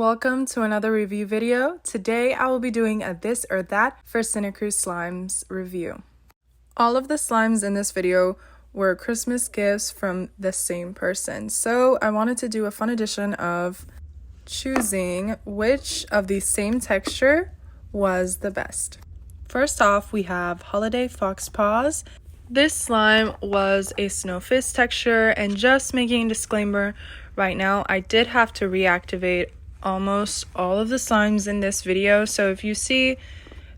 welcome to another review video. Today I will be doing a this or that for CinnaCrew Slimes review. All of the slimes in this video were Christmas gifts from the same person, so I wanted to do a fun edition of choosing which of the same texture was the best. First off, we have Holiday Faux Pas. This slime was a snow fizz texture, and just making a disclaimer right now, I did have to reactivate almost all of the slimes in this video, so if you see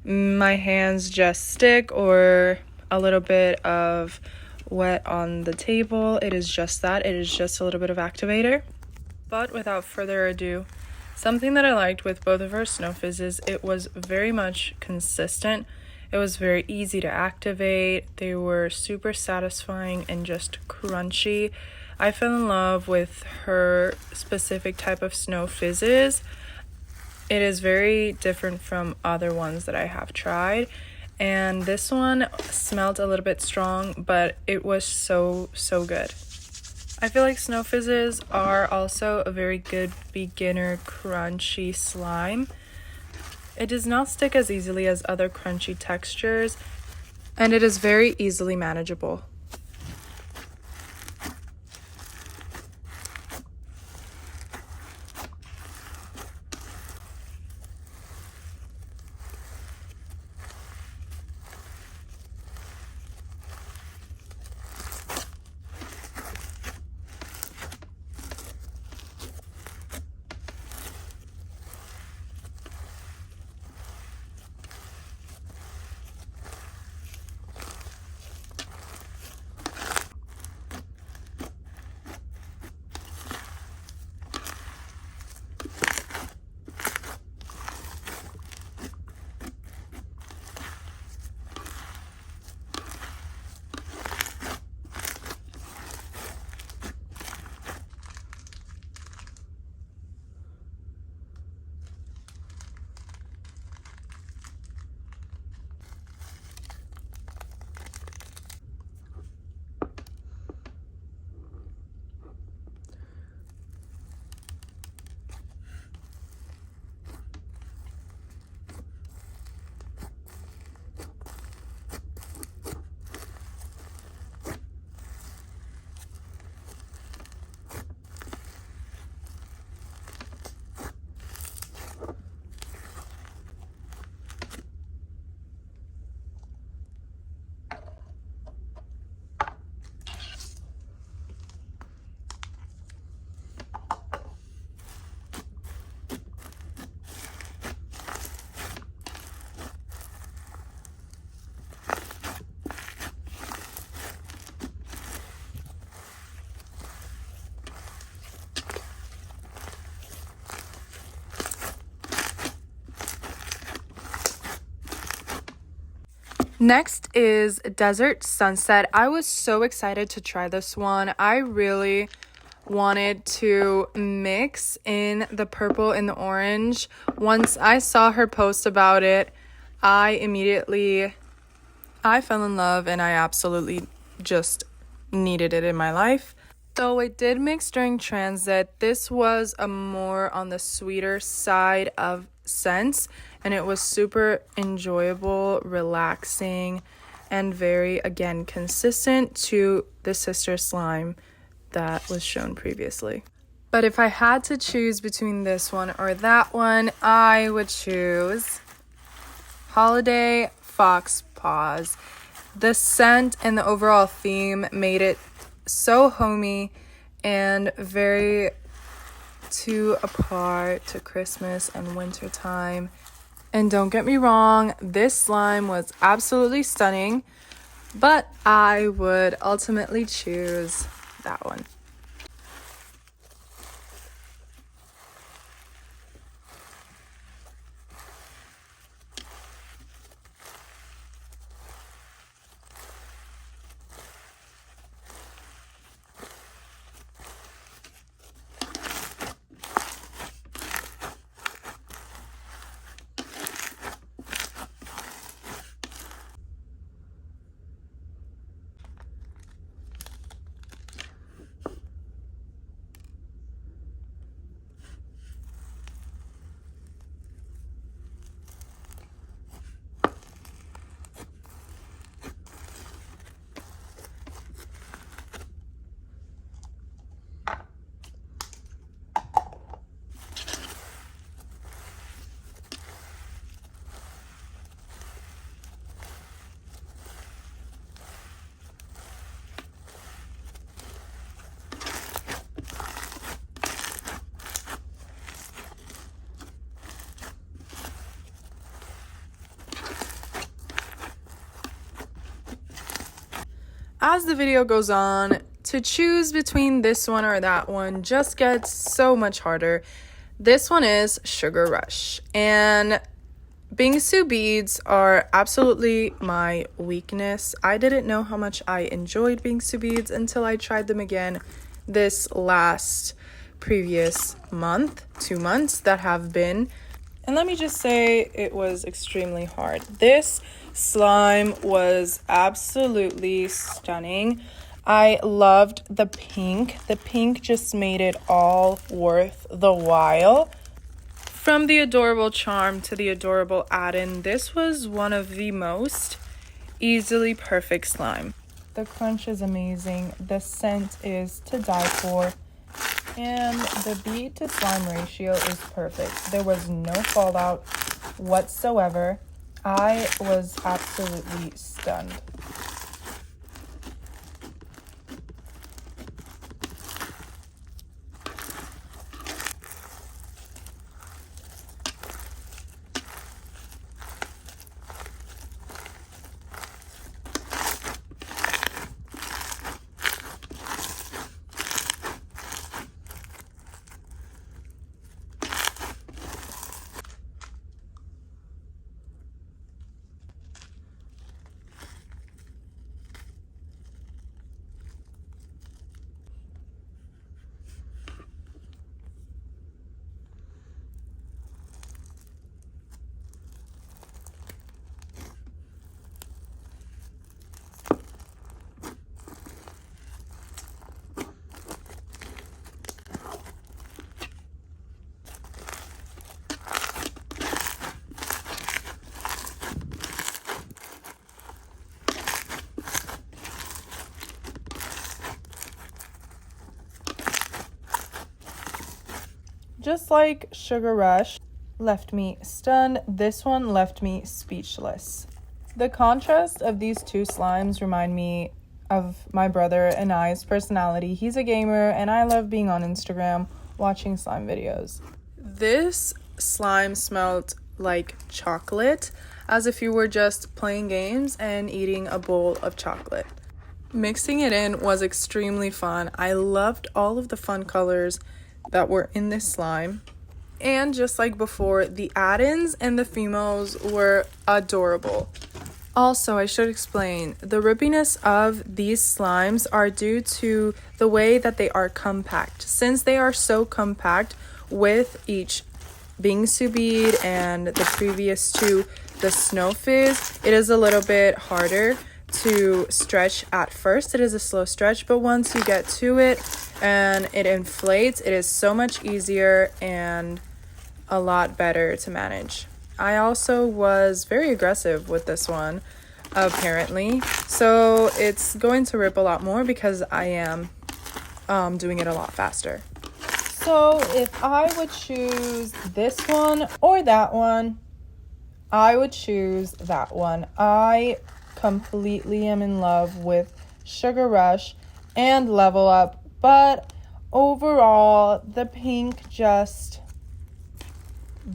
my hands just stick or a little bit of wet on the table, it is just that. It is just a little bit of activator. But without further ado, something that I liked with both of our snow fizzes, it was very much consistent. It was very easy to activate. They were super satisfying and just crunchy. I fell in love with her specific type of snow fizzes. It is very different from other ones that I have tried. And this one smelled a little bit strong, but it was so good. I feel like snow fizzes are also a very good beginner crunchy slime. It does not stick as easily as other crunchy textures, and it is very easily manageable. Next is Desert Sunset. I was so excited to try this one. I really wanted to mix in the purple and the orange. Once I saw her post about it, I fell in love, and I absolutely just needed it in my life. So it did mix during transit. This was a more on the sweeter side of scents, and it was super enjoyable, relaxing, and very, again, consistent to the sister slime that was shown previously. But if I had to choose between this one or that one, I would choose Holiday Faux Pas. The scent and the overall theme made it so homey and very to apart to Christmas and winter time. And don't get me wrong, this slime was absolutely stunning, but I would ultimately choose that one. As the video goes on, to choose between this one or that one just gets so much harder. This one is Sugar Rush, and Bingsu beads are absolutely my weakness. I didn't know how much I enjoyed Bingsu beads until I tried them again this previous month, 2 months that have been. And let me just say, it was extremely hard. This slime was absolutely stunning. I loved the pink. The pink just made it all worth the while. From the adorable charm to the adorable add-in, this was one of the most easily perfect slime. The crunch is amazing. The scent is to die for. And the bead to slime ratio is perfect. There was no fallout whatsoever. I was absolutely stunned. Just like Sugar Rush left me stunned, this one left me speechless. The contrast of these two slimes remind me of my brother and I's personality. He's a gamer and I love being on Instagram watching slime videos. This slime smelled like chocolate, as if you were just playing games and eating a bowl of chocolate. Mixing it in was extremely fun. I loved all of the fun colors that were in this slime. And just like before, the add-ins and the females were adorable. Also, I should explain, the rippiness of these slimes are due to the way that they are compact. Since they are so compact with each Bingsu bead and the previous two, the Snow Fizz, it is a little bit harder to stretch at first. It is a slow stretch, but once you get to it and it inflates, it is so much easier and a lot better to manage. I also was very aggressive with this one, apparently, so it's going to rip a lot more because I am doing it a lot faster. So if I would choose this one or that one, I would choose that one. I completely am in love with Sugar Rush and Level Up, but overall the pink just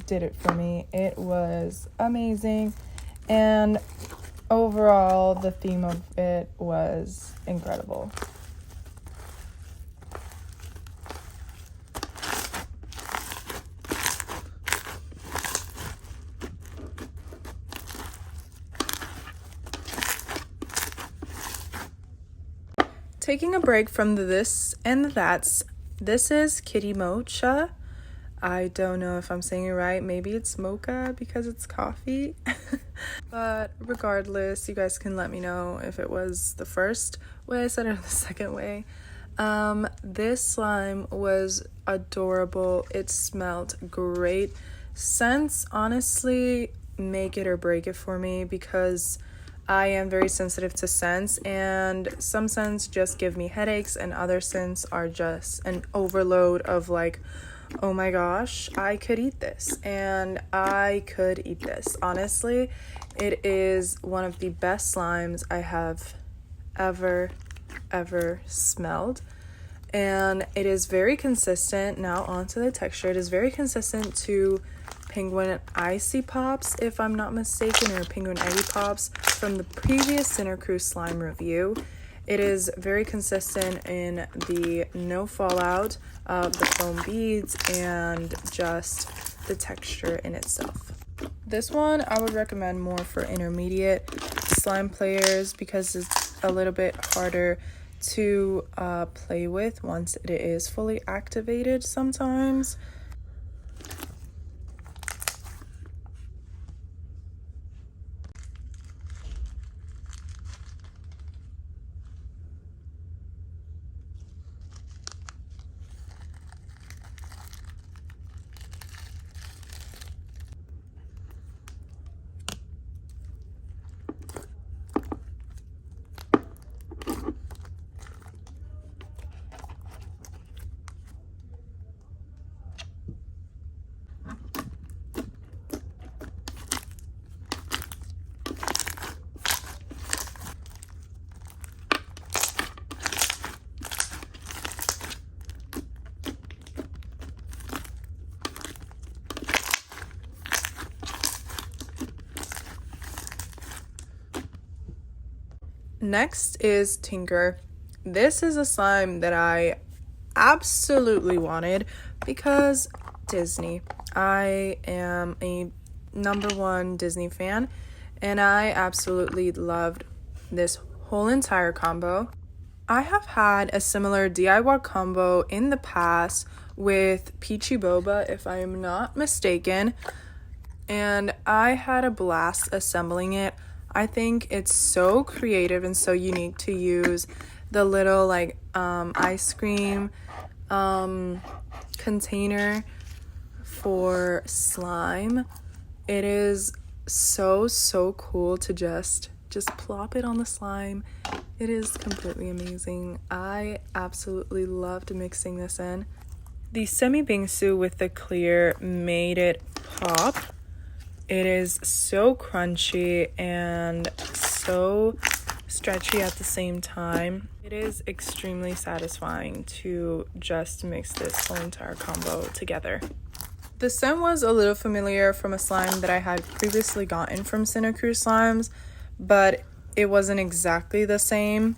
did it for me. It was amazing, and overall the theme of it was incredible. Taking a break from the this and the that's, this is Kitty Mocha. I don't know if I'm saying it right. Maybe it's Mocha because it's coffee. But regardless, you guys can let me know if it was the first way I said it or the second way. This slime was adorable. It smelled great. Scents honestly make it or break it for me because I am very sensitive to scents, and some scents just give me headaches and other scents are just an overload of like, oh my gosh, I could eat this, and I could eat this. Honestly, it is one of the best slimes I have ever smelled, and it is very consistent. Now onto the texture. It is very consistent to Penguin Icy Pops, if I'm not mistaken, or Penguin Eggy Pops from the previous CinnaCrew Slime review. It is very consistent in the no fallout of the foam beads and just the texture in itself. This one I would recommend more for intermediate slime players because it's a little bit harder to play with once it is fully activated sometimes. Next is Tinker. This is a slime that I absolutely wanted because Disney. I am a #1 Disney fan and I absolutely loved this whole entire combo. I have had a similar DIY combo in the past with Peachy Boba, if I am not mistaken, and I had a blast assembling it. I think it's so creative and so unique to use the little like ice cream container for slime. It is so cool to just plop it on the slime. It is completely amazing. I absolutely loved mixing this in. The semi bingsu with the clear made it pop. It is so crunchy and so stretchy at the same time. It is extremely satisfying to just mix this whole entire combo together. The scent was a little familiar from a slime that I had previously gotten from CinnaCrew Slimes, but it wasn't exactly the same.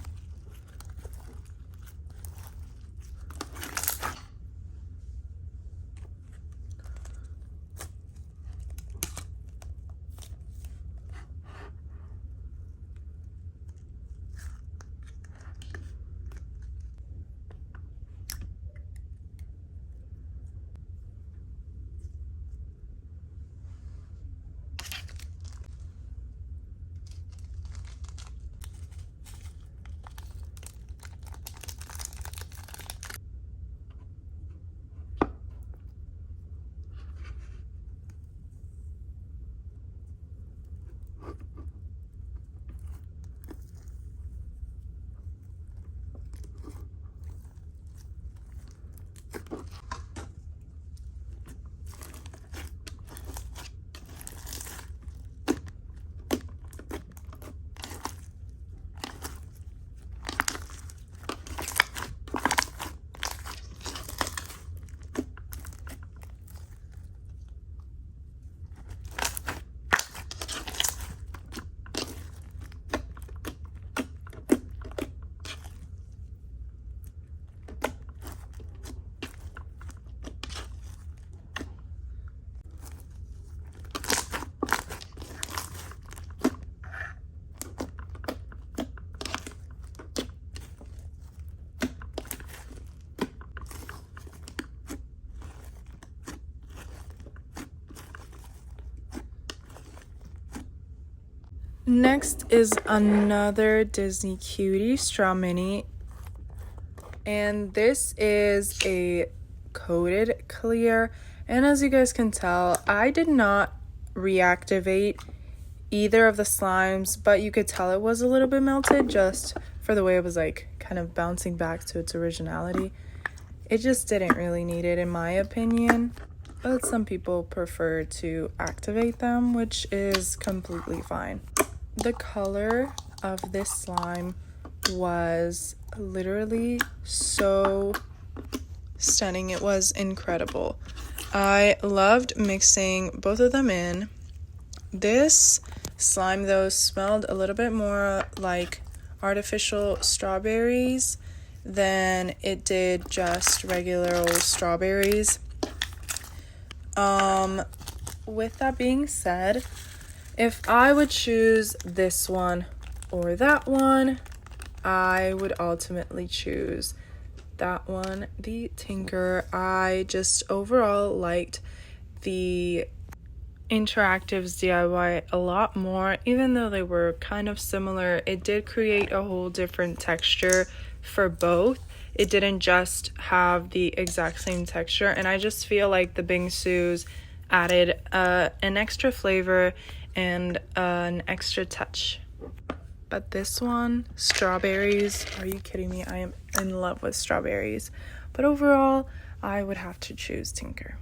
Next is another Disney cutie, StrawMinnie, and this is a coated clear, and as you guys can tell, I did not reactivate either of the slimes, but you could tell it was a little bit melted just for the way it was like kind of bouncing back to its originality. It just didn't really need it in my opinion, but some people prefer to activate them, which is completely fine. The color of this slime was literally so stunning. It was incredible. I loved mixing both of them in. This slime though smelled a little bit more like artificial strawberries than it did just regular old strawberries. With that being said, if I would choose this one or that one, I would ultimately choose that one, the Tinker. I just overall liked the Interactives DIY a lot more. Even though they were kind of similar, it did create a whole different texture for both. It didn't just have the exact same texture, and I just feel like the bingsus added an extra flavor and an extra touch. But this one, strawberries, are you kidding me? I am in love with strawberries. But overall, I would have to choose Tinker.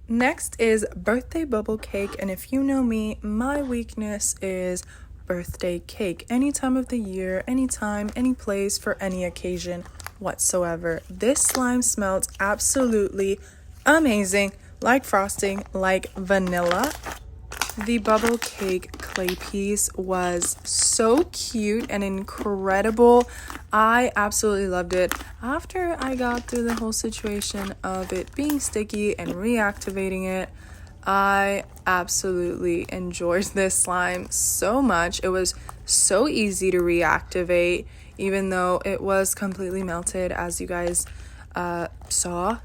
Next is birthday bubble cake, and if you know me, my weakness is birthday cake. Any time of the year, anytime, any place, for any occasion whatsoever. This slime smelled absolutely amazing, like frosting, like vanilla. The bubble cake clay piece was so cute and incredible. I absolutely loved it. After I got through the whole situation of it being sticky and reactivating it, I absolutely enjoyed this slime so much. It was so easy to reactivate, even though it was completely melted, as you guys saw.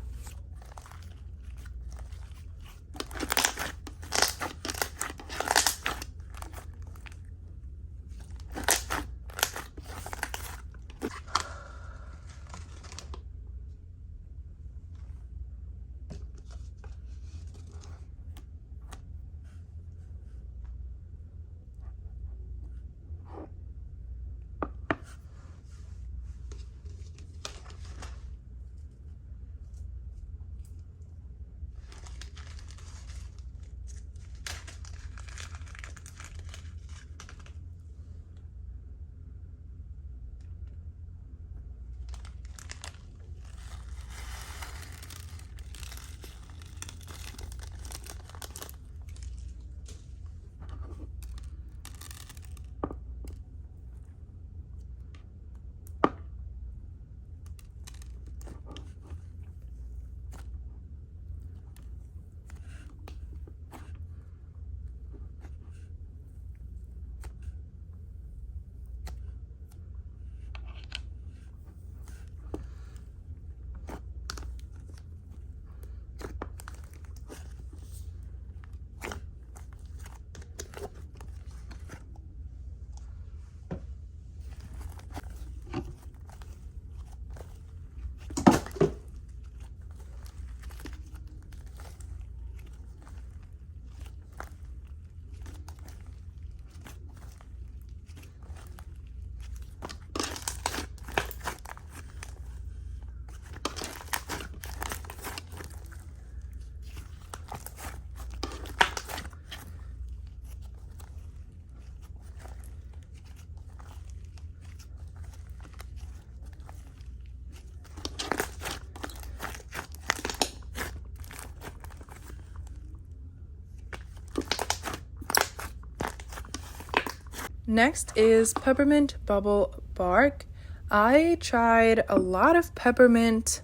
Next is Peppermint Bubble Bark. I tried a lot of peppermint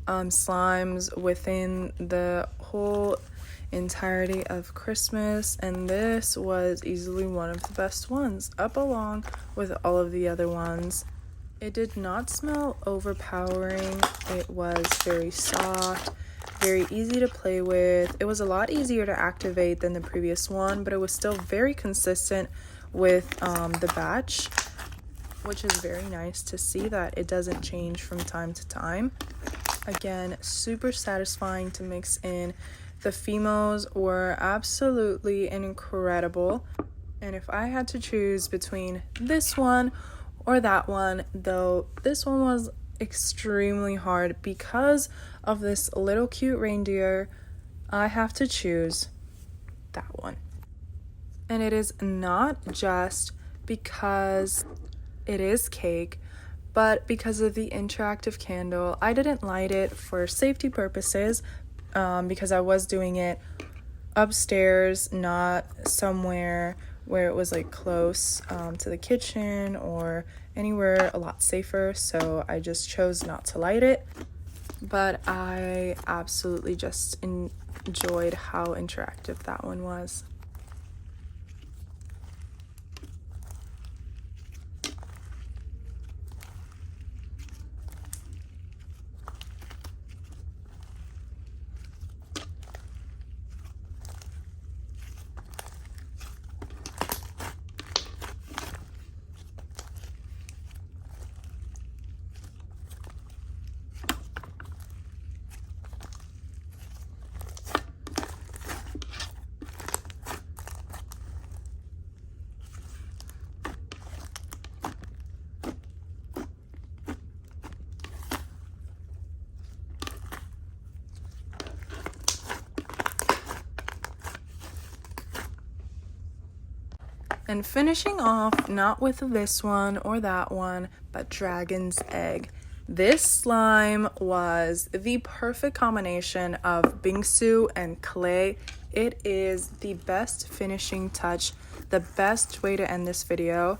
slimes within the whole entirety of Christmas, and this was easily one of the best ones, up along with all of the other ones. It did not smell overpowering. It was very soft, very easy to play with. It was a lot easier to activate than the previous one, but it was still very consistent with the batch, which is very nice to see that it doesn't change from time to time. Again, super satisfying to mix in. The Fimos were absolutely incredible, and if I had to choose between this one or that one, though this one was extremely hard because of this little cute reindeer, I have to choose that one. And it is not just because it is cake, but because of the interactive candle. I didn't light it for safety purposes because I was doing it upstairs, not somewhere where it was like close to the kitchen or anywhere a lot safer, so I just chose not to light it. But I absolutely just enjoyed how interactive that one was. And finishing off, not with this one or that one, but Dragon's Egg. This slime was the perfect combination of bingsu and clay. It is the best finishing touch, the best way to end this video.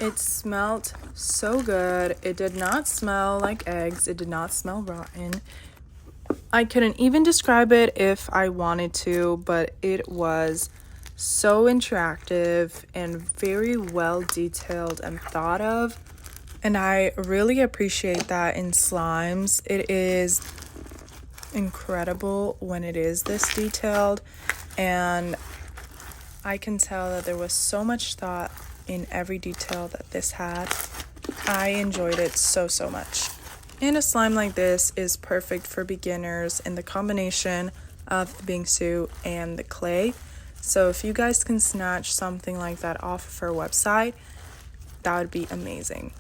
It smelled so good. It did not smell like eggs. It did not smell rotten. I couldn't even describe it if I wanted to, but it was so interactive and very well detailed and thought of, and I really appreciate that in slimes. It is incredible when it is this detailed, and I can tell that there was so much thought in every detail that this had. I enjoyed it so much. And a slime like this is perfect for beginners in the combination of the bingsu and the clay. So if you guys can snatch something like that off of her website, that would be amazing.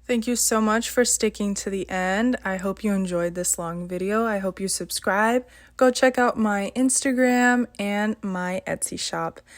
Thank you so much for sticking to the end. I hope you enjoyed this long video. I hope you subscribe. Go check out my Instagram and my Etsy shop.